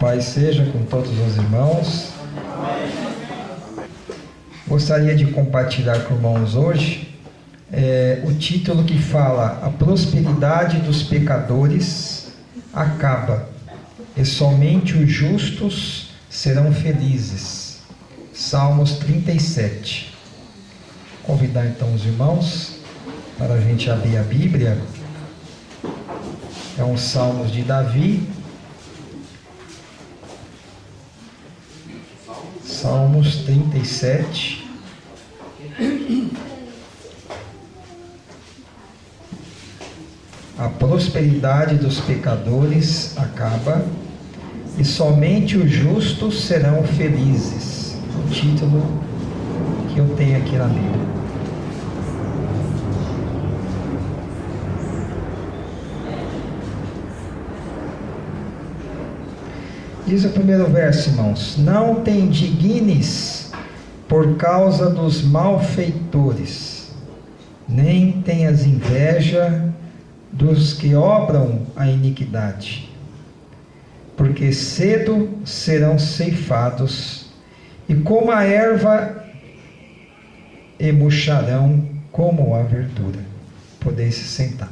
paz seja com todos os irmãos. Gostaria de compartilhar com os irmãos hoje o título que fala: a prosperidade dos pecadores acaba, e somente os justos serão felizes. Salmos 37. Convidar então os irmãos para a gente abrir a Bíblia. É um Salmos de Davi. Salmos 37. A prosperidade dos pecadores acaba, e somente os justos serão felizes. O título que eu tenho aqui na Bíblia. Diz o primeiro verso, irmãos: não te indignes por causa dos malfeitores, nem tenhas inveja dos que obram a iniquidade, porque cedo serão ceifados, e como a erva e murcharão como a verdura. Podeis se sentar.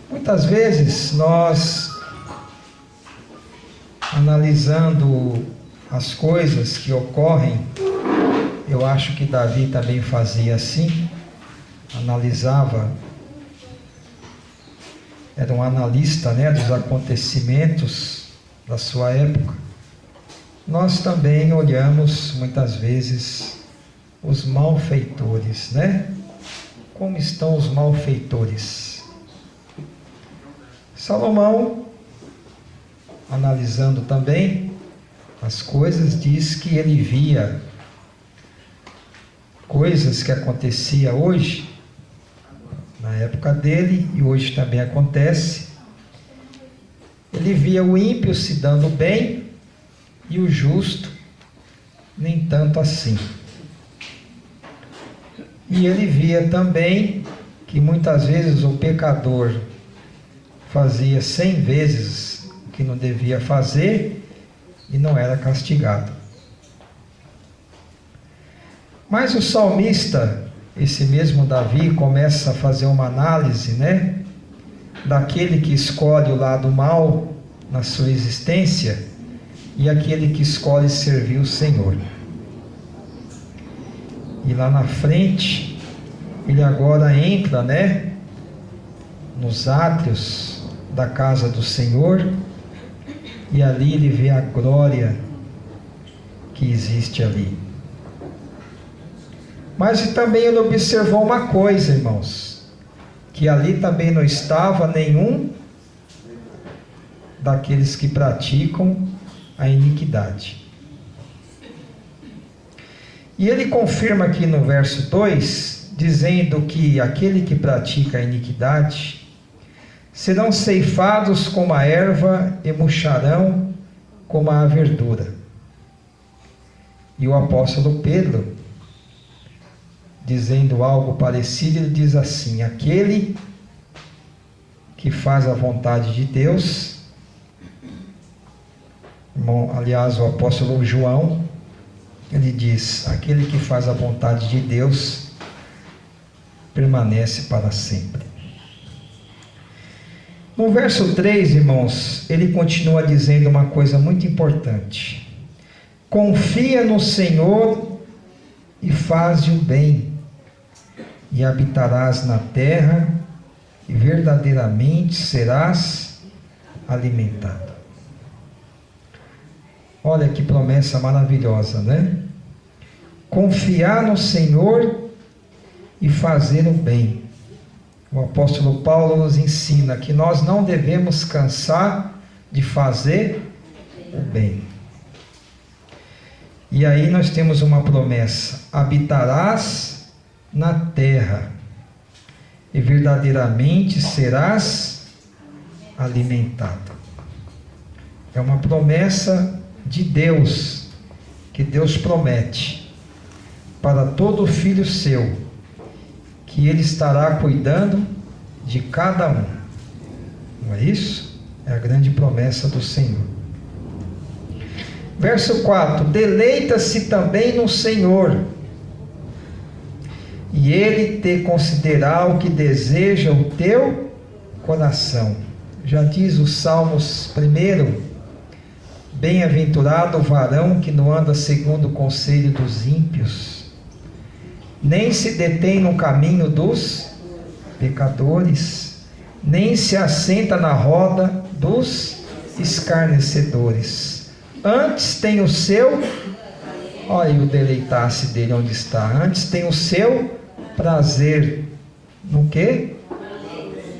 Muitas vezes nós, analisando as coisas que ocorrem, eu acho que Davi também fazia assim, analisava, era um analista, dos acontecimentos da sua época. Nós também olhamos muitas vezes os malfeitores, Como estão os malfeitores? Salomão, analisando também as coisas, diz que ele via coisas que aconteciam hoje, na época dele, e hoje também acontece. Ele via o ímpio se dando bem e o justo nem tanto assim. E ele via também que muitas vezes o pecador fazia 100 vezes o que não devia fazer e não era castigado. Mas o salmista, esse mesmo Davi, começa a fazer uma análise, daquele que escolhe o lado mal na sua existência e aquele que escolhe servir o Senhor. E lá na frente, ele agora entra, nos átrios da casa do Senhor, e ali ele vê a glória que existe ali. Mas também ele observou uma coisa, irmãos, que ali também não estava nenhum daqueles que praticam a iniquidade. E ele confirma aqui no verso 2, dizendo que aquele que pratica a iniquidade serão ceifados como a erva e murcharão como a verdura. E o apóstolo Pedro, dizendo algo parecido, ele diz assim: aquele que faz a vontade de Deus, aliás, o apóstolo João, ele diz: aquele que faz a vontade de Deus permanece para sempre. No verso 3, irmãos, ele continua dizendo uma coisa muito importante: confia no Senhor e faze o bem, e habitarás na terra, e verdadeiramente serás alimentado. Olha que promessa maravilhosa, Confiar no Senhor e fazer o bem. O apóstolo Paulo nos ensina que nós não devemos cansar de fazer o bem. E aí nós temos uma promessa: habitarás na terra e verdadeiramente serás alimentado. É uma promessa de Deus, que Deus promete para todo filho seu, que Ele estará cuidando de cada um. Não é isso? É a grande promessa do Senhor. Verso 4: deleita-se também no Senhor, e Ele te concederá o que deseja o teu coração. Já diz os Salmos 1: bem-aventurado o varão que não anda segundo o conselho dos ímpios, nem se detém no caminho dos pecadores, nem se assenta na roda dos escarnecedores. Antes tem o seu, olha o deleitar-se dele onde está, antes tem o seu prazer, no quê?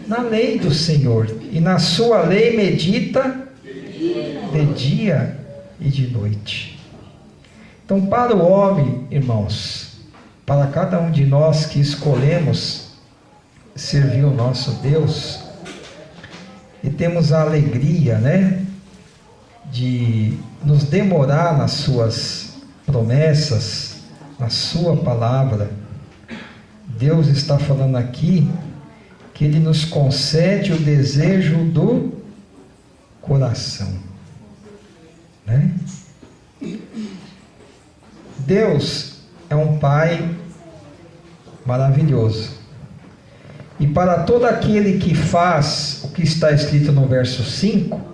Na lei do Senhor, e na sua lei medita de dia e de noite. Então, para o homem, irmãos, para cada um de nós que escolhemos servir o nosso Deus, e temos a alegria, né, de nos demorar nas suas promessas, na sua palavra, Deus está falando aqui que Ele nos concede o desejo do coração, né? Deus é um Pai maravilhoso, e para todo aquele que faz o que está escrito no verso 5,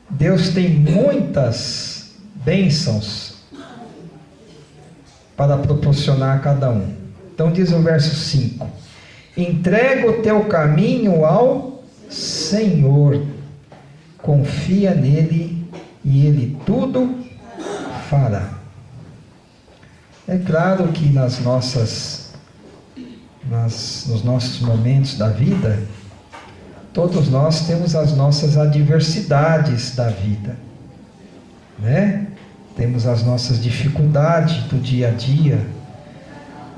Deus tem muitas bênçãos para proporcionar a cada um. Então diz o verso 5: entrega o teu caminho ao Senhor, confia nele e Ele tudo fará. É claro que nos nossos momentos da vida, todos nós temos as nossas adversidades da vida, né? Temos as nossas dificuldades do dia a dia,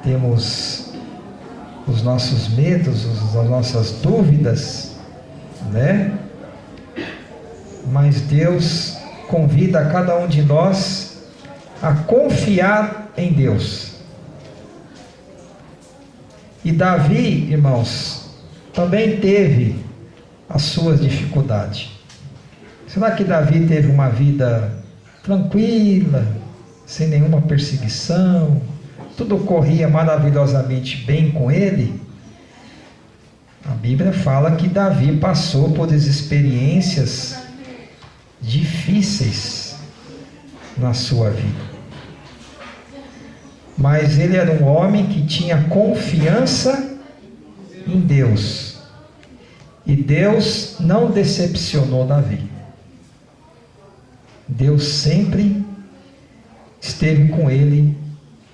temos os nossos medos, as nossas dúvidas, né? Mas Deus convida a cada um de nós a confiar em Deus. E Davi, irmãos, também teve as suas dificuldades. Será que Davi teve uma vida tranquila, sem nenhuma perseguição, tudo corria maravilhosamente bem com ele? A Bíblia fala que Davi passou por experiências difíceis na sua vida, mas ele era um homem que tinha confiança em Deus, e Deus não decepcionou Davi. Deus sempre esteve com ele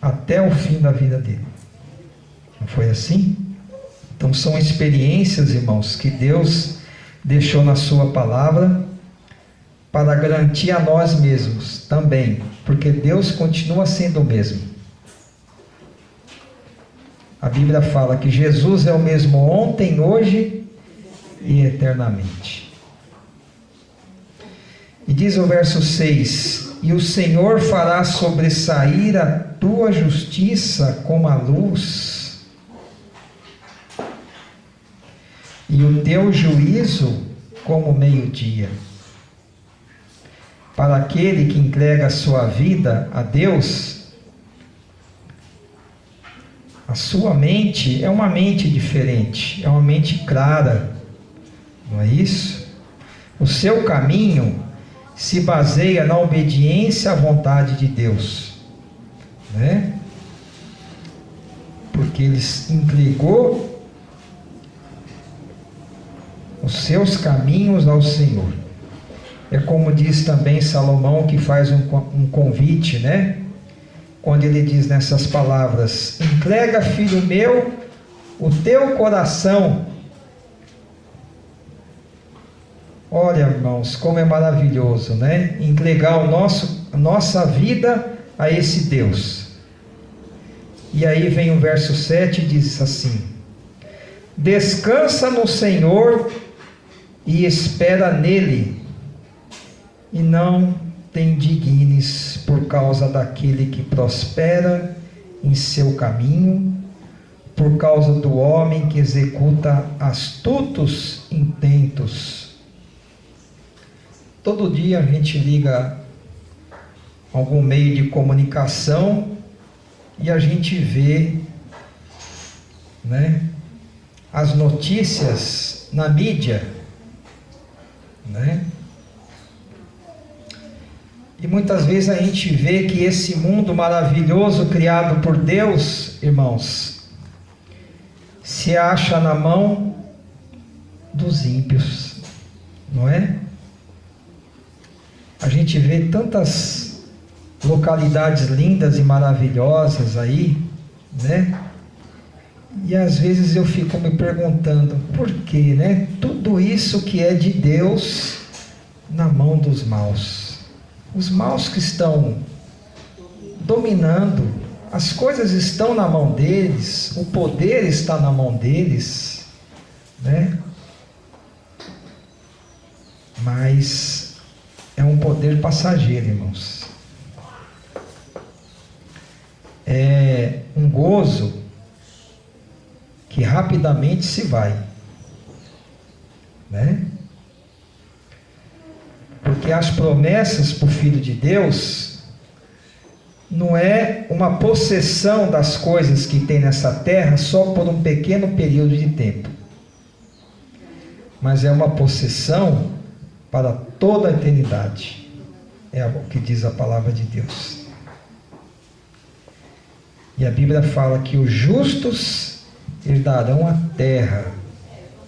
até o fim da vida dele. Não foi assim? Então são experiências, irmãos, que Deus deixou na sua palavra para garantir a nós mesmos também, porque Deus continua sendo o mesmo. A Bíblia fala que Jesus é o mesmo ontem, hoje e eternamente. E diz o verso 6: e o Senhor fará sobressair a tua justiça como a luz, e o teu juízo como o meio-dia. Para aquele que entrega a sua vida a Deus, a sua mente é uma mente diferente, é uma mente clara, não é isso? O seu caminho se baseia na obediência à vontade de Deus, né? Porque ele entregou os seus caminhos ao Senhor. É como diz também Salomão, que faz um convite, né? Quando ele diz nessas palavras: entrega, filho meu, o teu coração. Olha, irmãos, como é maravilhoso, né? Entregar a nossa vida a esse Deus. E aí vem o verso 7 e diz assim: descansa no Senhor e espera nele, e não te indignes por causa daquele que prospera em seu caminho, por causa do homem que executa astutos intentos. Todo dia a gente liga algum meio de comunicação e a gente vê, né, as notícias na mídia, né? E muitas vezes a gente vê que esse mundo maravilhoso criado por Deus, irmãos, se acha na mão dos ímpios, não é? A gente vê tantas localidades lindas e maravilhosas aí, né? E às vezes eu fico me perguntando, por quê, né? Tudo isso que é de Deus na mão dos maus. Os maus que estão dominando, as coisas estão na mão deles, o poder está na mão deles, né? Mas é um poder passageiro, irmãos. É um gozo que rapidamente se vai, né? Porque as promessas para o Filho de Deus não é uma possessão das coisas que tem nessa terra só por um pequeno período de tempo, mas é uma possessão para toda a eternidade. É o que diz a palavra de Deus. E a Bíblia fala que os justos herdarão a terra.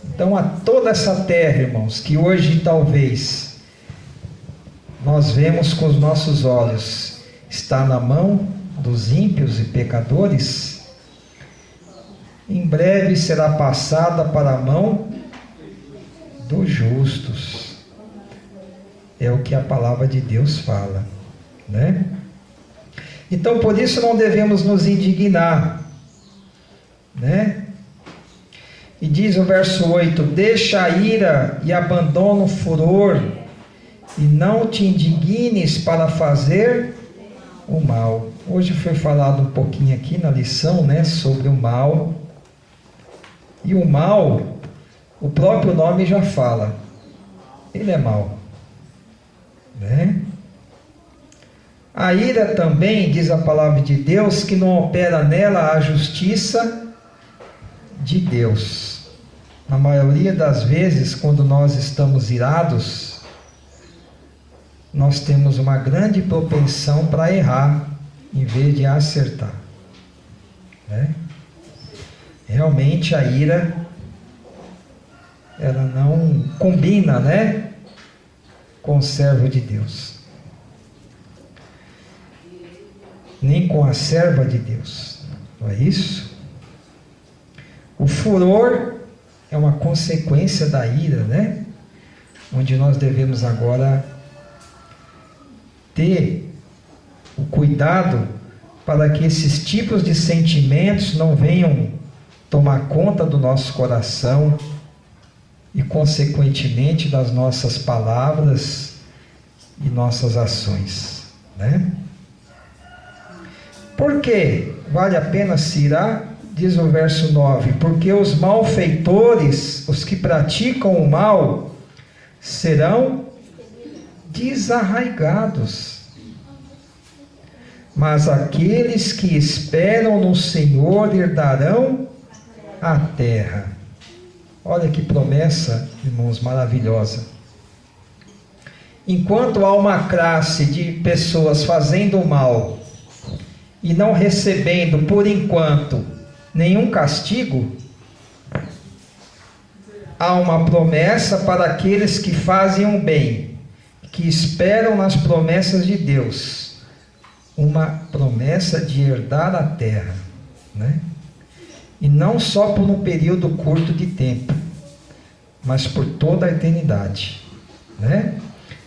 Então, a toda essa terra, irmãos, que hoje talvez nós vemos com os nossos olhos, está na mão dos ímpios e pecadores, em breve será passada para a mão dos justos. É o que a palavra de Deus fala, né? Então, por isso não devemos nos indignar, né? E diz o verso 8: deixa a ira e abandona o furor, e não te indignes para fazer o mal. Hoje foi falado um pouquinho aqui na lição, né, sobre o mal. E o mal, o próprio nome já fala, ele é mau, né? A ira também, diz a palavra de Deus, que não opera nela a justiça de Deus. Na maioria das vezes, quando nós estamos irados, nós temos uma grande propensão para errar, em vez de acertar, né? Realmente a ira, ela não combina, né, com o servo de Deus, nem com a serva de Deus, não é isso? O furor é uma consequência da ira, né? Onde nós devemos agora ter o cuidado para que esses tipos de sentimentos não venham tomar conta do nosso coração e, consequentemente, das nossas palavras e nossas ações, né? Por que vale a pena se irar? Diz o verso 9: porque os malfeitores, os que praticam o mal, serão desarraigados, mas aqueles que esperam no Senhor herdarão a terra. Olha que promessa, irmãos, maravilhosa. Enquanto há uma classe de pessoas fazendo o mal e não recebendo, por enquanto, nenhum castigo, há uma promessa para aqueles que fazem o bem, que esperam nas promessas de Deus, uma promessa de herdar a terra, né? E não só por um período curto de tempo, mas por toda a eternidade, né?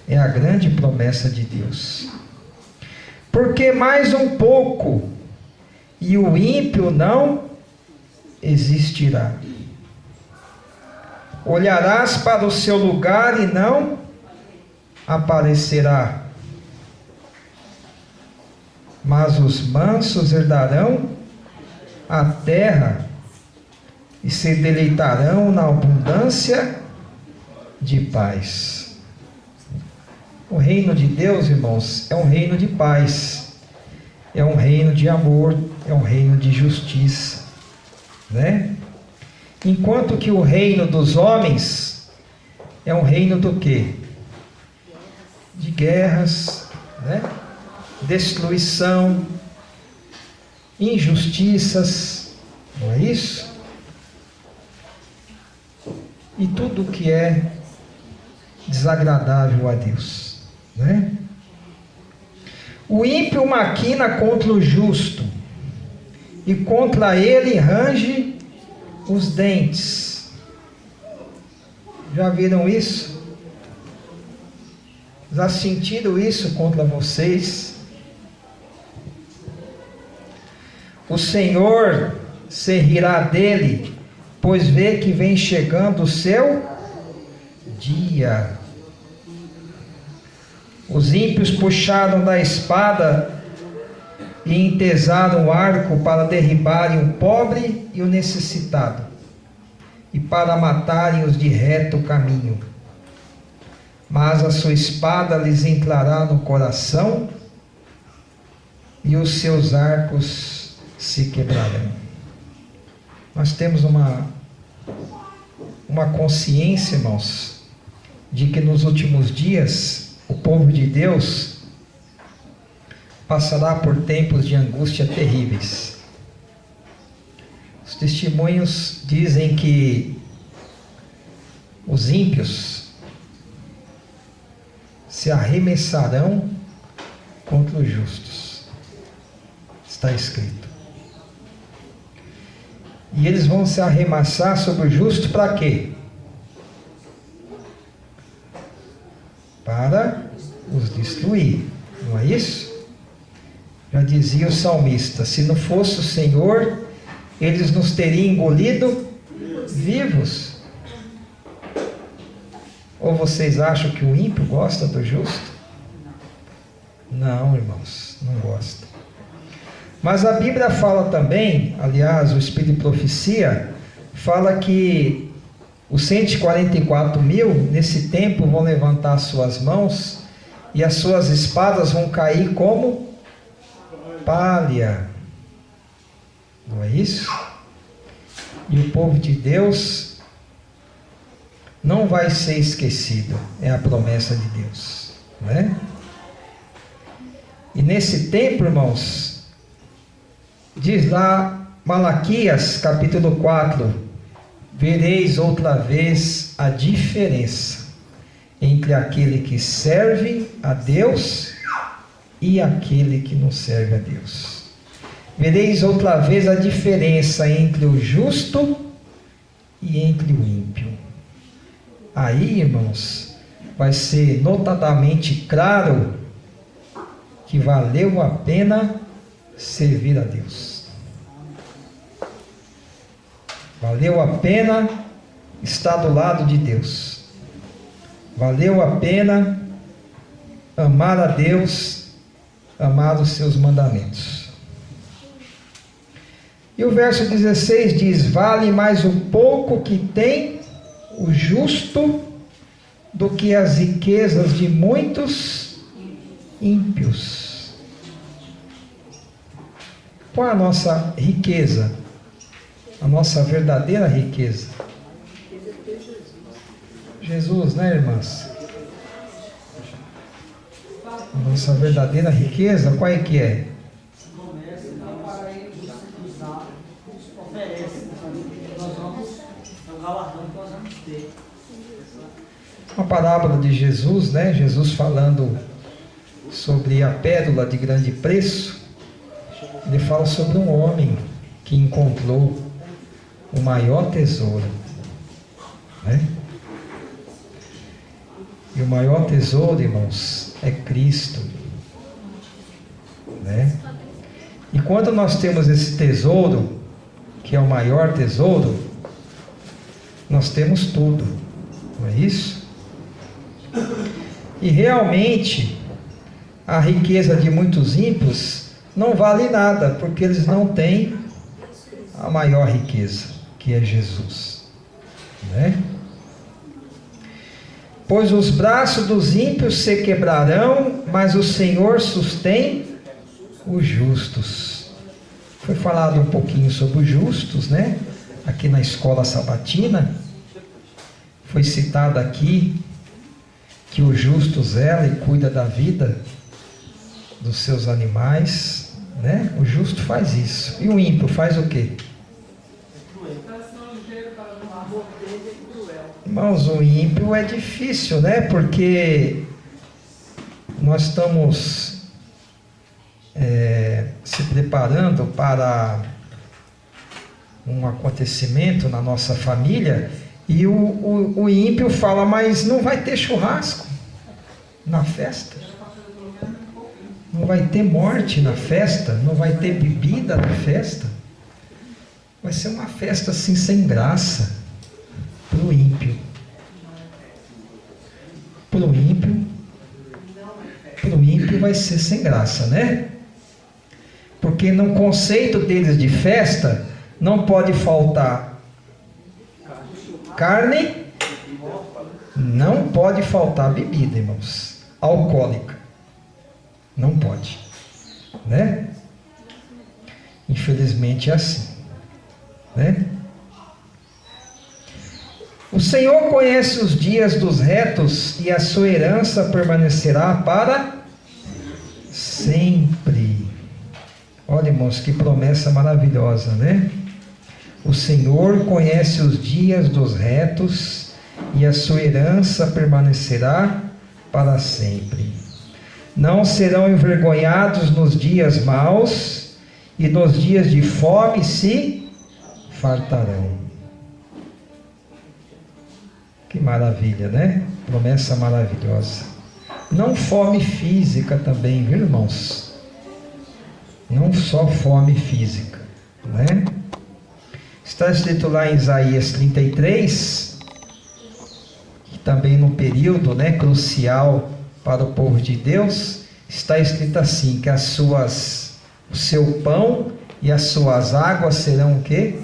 É a grande promessa de Deus. Porque mais um pouco, e o ímpio não existirá. Olharás para o seu lugar e não aparecerá. Mas os mansos herdarão a terra e se deleitarão na abundância de paz. O reino de Deus, irmãos, é um reino de paz, é um reino de amor, é um reino de justiça, né? Enquanto que o reino dos homens é um reino do quê? De guerras, né? Destruição, injustiças, não é isso? E tudo que é desagradável a Deus, né? O ímpio maquina contra o justo, e contra ele range os dentes. Já viram isso? Já sentiram isso contra vocês? O Senhor se rirá dele, pois vê que vem chegando o seu dia. Os ímpios puxaram da espada e entesaram o arco para derribarem o pobre e o necessitado, e para matarem os de reto caminho. Mas a sua espada lhes entrará no coração, e os seus arcos se quebrarão. Nós temos uma consciência, irmãos, de que nos últimos dias o povo de Deus passará por tempos de angústia terríveis. Os testemunhos dizem que os ímpios se arremessarão contra os justos. Está escrito. E eles vão se arremessar sobre o justo para quê? Para os destruir, não é isso? Já dizia o salmista: se não fosse o Senhor, eles nos teriam engolido vivos. Ou vocês acham que o ímpio gosta do justo? Não, irmãos, não gosta. Mas a Bíblia fala também, aliás, o Espírito de Profecia fala que os 144 mil, nesse tempo, vão levantar suas mãos e as suas espadas vão cair como palha. Não é isso? E o povo de Deus não vai ser esquecido. É a promessa de Deus, né? E nesse tempo, irmãos, diz lá Malaquias capítulo 4, vereis outra vez a diferença entre aquele que serve a Deus e aquele que não serve a Deus. Vereis outra vez a diferença entre o justo e entre o ímpio. Aí, irmãos, vai ser notadamente claro que valeu a pena servir a Deus. Valeu a pena estar do lado de Deus. Valeu a pena amar a Deus, amar os seus mandamentos. E o verso 16 diz: vale mais o pouco que tem o justo do que as riquezas de muitos ímpios. Qual é a nossa riqueza? A nossa verdadeira riqueza? Jesus, né, irmãs? A nossa verdadeira riqueza, qual é que é? Uma parábola de Jesus, né? Jesus falando sobre a pérola de grande preço. Ele fala sobre um homem que encontrou o maior tesouro, né? E o maior tesouro, irmãos, é Cristo, né? E quando nós temos esse tesouro, que é o maior tesouro, nós temos tudo, não é isso? E realmente a riqueza de muitos ímpios não vale nada, porque eles não têm a maior riqueza. que é Jesus, né? Pois os braços dos ímpios se quebrarão, mas o Senhor sustém os justos. Foi falado um pouquinho sobre os justos, né? Aqui na escola sabatina, foi citado aqui que o justo zela e cuida da vida dos seus animais, né? O justo faz isso. E o ímpio faz o quê? Irmãos, o ímpio é difícil, né? Porque nós estamos se preparando para um acontecimento na nossa família e o ímpio fala, mas não vai ter churrasco na festa, não vai ter morte na festa, não vai ter bebida na festa, vai ser uma festa assim sem graça para o ímpio. Para o ímpio vai ser sem graça, né? Porque no conceito deles de festa não pode faltar carne, não pode faltar bebida, irmãos, alcoólica, não pode, né? Infelizmente é assim, né? O Senhor conhece os dias dos retos e a sua herança permanecerá para sempre. Olha, irmãos, que promessa maravilhosa, né? O Senhor conhece os dias dos retos e a sua herança permanecerá para sempre. Não serão envergonhados nos dias maus e nos dias de fome se fartarão. Que maravilha, né? Promessa maravilhosa. Não fome física também, viu, irmãos? Não só fome física, né? Está escrito lá em Isaías 33, que também no período, né, crucial para o povo de Deus, está escrito assim, que o seu pão e as suas águas serão o quê?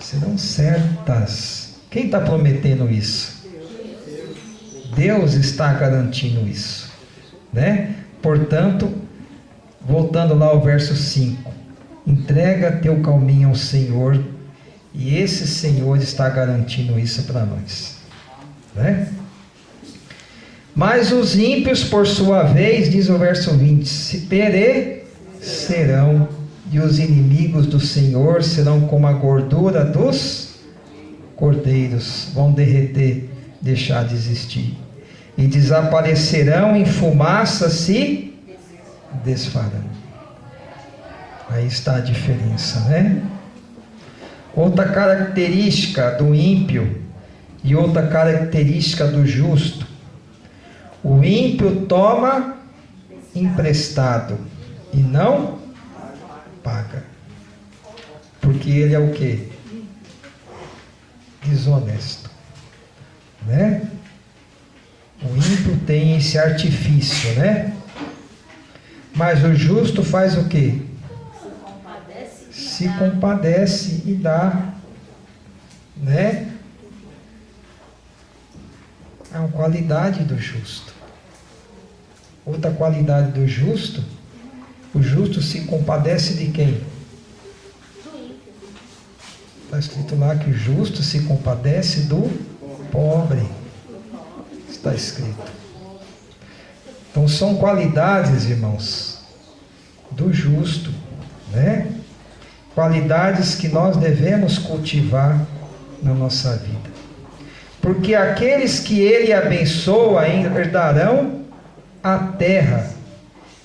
Serão certas. Quem está prometendo isso? Deus está garantindo isso, né? Portanto, voltando lá ao verso 5, entrega teu caminho ao Senhor, e esse Senhor está garantindo isso para nós, né? Mas os ímpios, por sua vez, diz o verso 20, se perecerão, e os inimigos do Senhor serão como a gordura dos cordeiros, vão derreter, deixar de existir, e desaparecerão em fumaça, se desfarão. Aí está a diferença, né? Outra característica do ímpio e outra característica do justo. O ímpio toma emprestado e não paga, porque ele é o quê? Desonesto, né? O ímpio tem esse artifício, né? Mas o justo faz o quê? Se compadece e dá, né? É uma qualidade do justo. Outra qualidade do justo, o justo se compadece de quem? Está escrito lá que o justo se compadece do pobre. Está escrito. Então são qualidades, irmãos, do justo, né? Qualidades que nós devemos cultivar na nossa vida. Porque aqueles que ele abençoa herdarão a terra,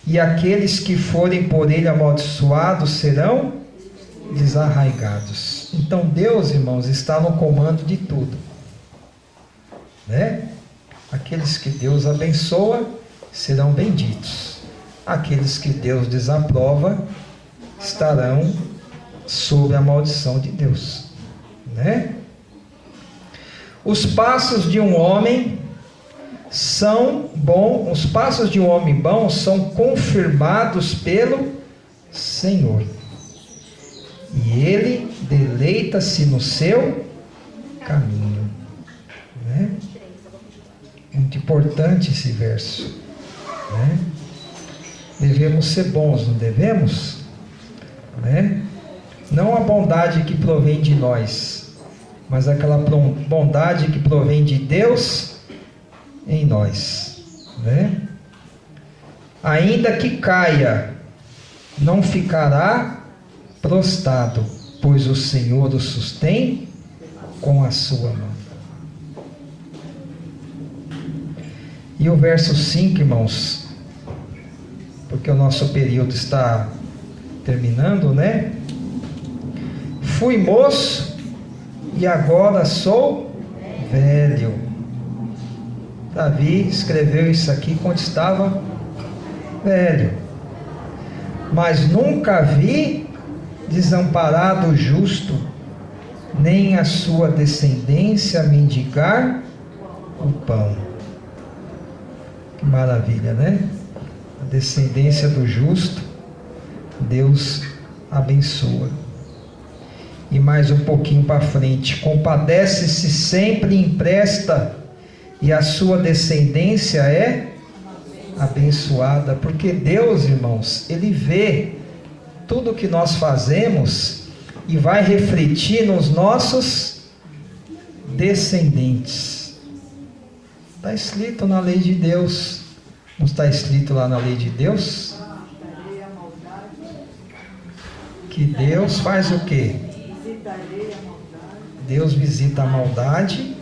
e aqueles que forem por ele amaldiçoados serão desarraigados. Então Deus, irmãos, está no comando de tudo, né? Aqueles que Deus abençoa serão benditos. Aqueles que Deus desaprova estarão sob a maldição de Deus, né? Os passos de um homem são bons, os passos de um homem bom são confirmados pelo Senhor, e ele deleita-se no seu caminho. Né? Muito importante esse verso. Né? Devemos ser bons, não devemos? Né? Não a bondade que provém de nós, mas aquela bondade que provém de Deus em nós. Né? Ainda que caia, não ficará prostrado, pois o Senhor o sustém com a sua mão. E o verso 5, irmãos, porque o nosso período está terminando, né? Fui moço e agora sou velho. Davi escreveu isso aqui quando estava velho. Mas nunca vi desamparado o justo, nem a sua descendência mendigar o pão. Que maravilha, né? A descendência do justo, Deus abençoa. E mais um pouquinho para frente: compadece-se sempre e empresta, e a sua descendência é abençoada. Porque Deus, irmãos, Ele vê tudo que nós fazemos e vai refletir nos nossos descendentes. Está escrito na lei de Deus. Não está escrito lá na lei de Deus? Que Deus faz o quê? Deus visita a maldade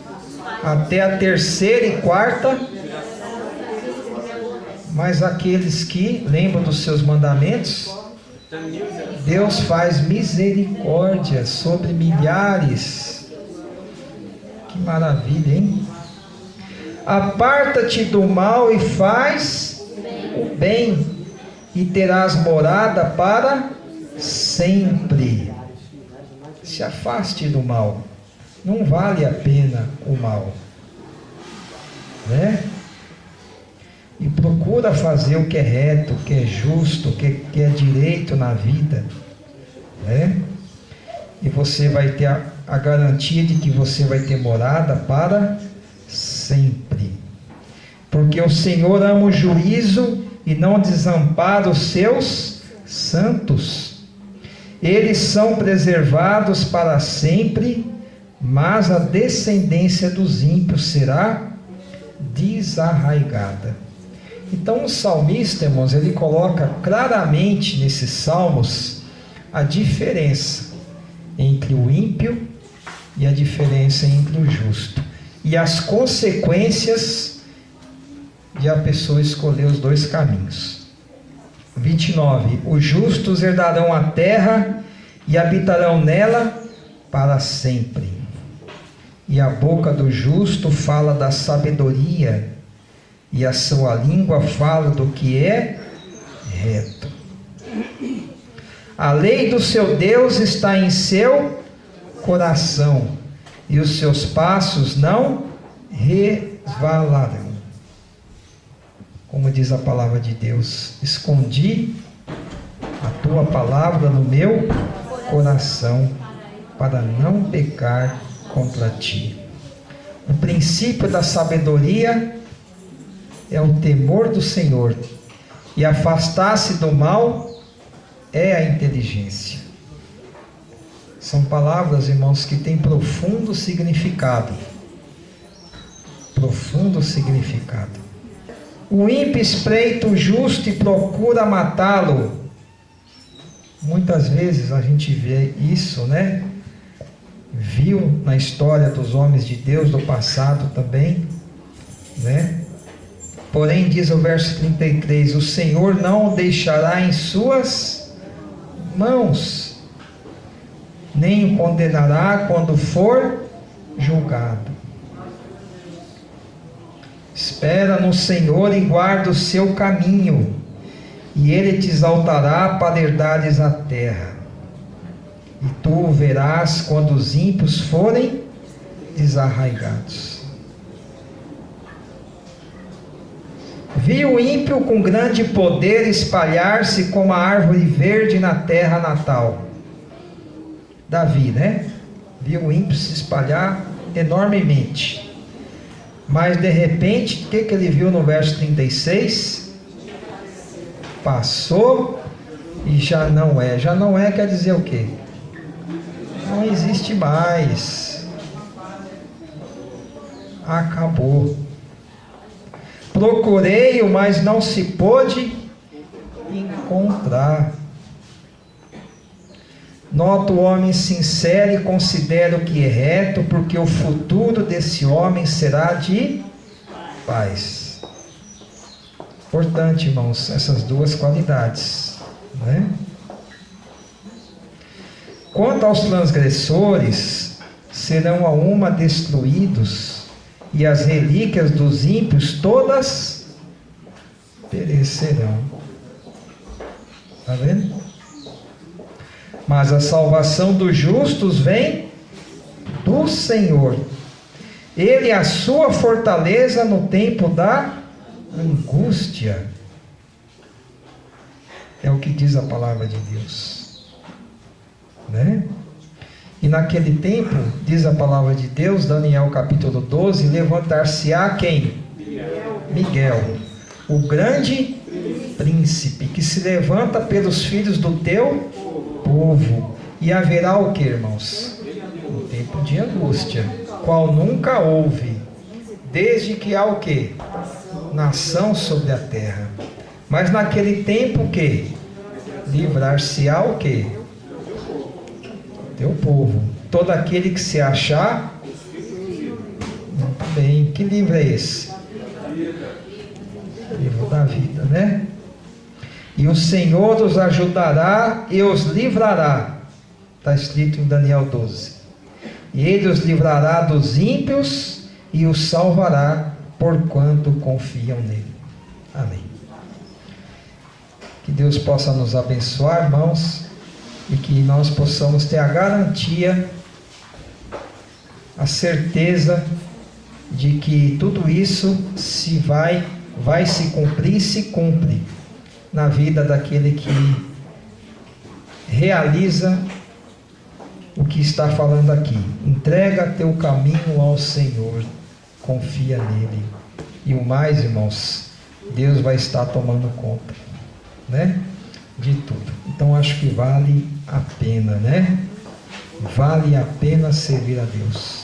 até a terceira e quarta. Mas aqueles que lembram dos seus mandamentos, Deus faz misericórdia sobre milhares. Que maravilha, hein? Aparta-te do mal e faz o bem, e terás morada para sempre. Se afaste do mal. Não vale a pena o mal, né? E procura fazer o que é reto, o que é justo, o que é direito na vida, né? E você vai ter a garantia de que você vai ter morada para sempre. Porque o Senhor ama o juízo e não desampara os seus santos. Eles são preservados para sempre, mas a descendência dos ímpios será desarraigada. Então o salmista, irmãos, ele coloca claramente nesses salmos a diferença entre o ímpio e a diferença entre o justo, e as consequências de a pessoa escolher os dois caminhos. 29. Os justos herdarão a terra e habitarão nela para sempre. E a boca do justo fala da sabedoria, e a sua língua fala do que é reto. A lei do seu Deus está em seu coração, e os seus passos não resvalarão. Como diz a palavra de Deus: escondi a tua palavra no meu coração, para não pecar contra ti. O princípio da sabedoria é o temor do Senhor, e afastar-se do mal é a inteligência. São palavras, irmãos, que têm profundo significado. Profundo significado. O ímpio espreita o justo e procura matá-lo. Muitas vezes a gente vê isso, né? Viu na história dos homens de Deus do passado também, né? Porém, diz o verso 33, o Senhor não o deixará em suas mãos, nem o condenará quando for julgado. Espera no Senhor e guarda o seu caminho, e Ele te exaltará para herdares a terra. E tu o verás quando os ímpios forem desarraigados. Vi o ímpio com grande poder espalhar-se como a árvore verde na terra natal. Davi, né? Viu o ímpio se espalhar enormemente. Mas de repente, o que ele viu no verso 36? Passou e já não é. Já não é quer dizer o quê? Não existe mais. Acabou. Procurei-o, mas não se pôde encontrar. Nota o homem sincero e considero que é reto, porque o futuro desse homem será de paz. Importante, irmãos, essas duas qualidades, né? Quanto aos transgressores, serão a uma destruídos, e as relíquias dos ímpios todas perecerão. Está vendo? Mas a salvação dos justos vem do Senhor. Ele é a sua fortaleza no tempo da angústia. É o que diz a palavra de Deus, né? E naquele tempo, diz a palavra de Deus, Daniel capítulo 12, levantar-se-á quem? Miguel, o grande príncipe, que se levanta pelos filhos do teu povo. E haverá o que, irmãos? Um tempo de angústia, qual nunca houve, desde que há o que? Nação sobre a terra. Mas naquele tempo o que? Livrar-se-á o que? Teu povo. Todo aquele que se achar. Muito bem. Que livro é esse? Livro da vida, né? E o Senhor os ajudará e os livrará. Está escrito em Daniel 12. E Ele os livrará dos ímpios e os salvará, porquanto confiam nele. Amém. Que Deus possa nos abençoar, irmãos, e que nós possamos ter a garantia, a certeza de que tudo isso vai se cumprir e se cumpre na vida daquele que realiza o que está falando aqui. Entrega teu caminho ao Senhor, confia nele, e o mais, irmãos, Deus vai estar tomando conta, né, de tudo. Então acho que vale a pena, né? Vale a pena servir a Deus.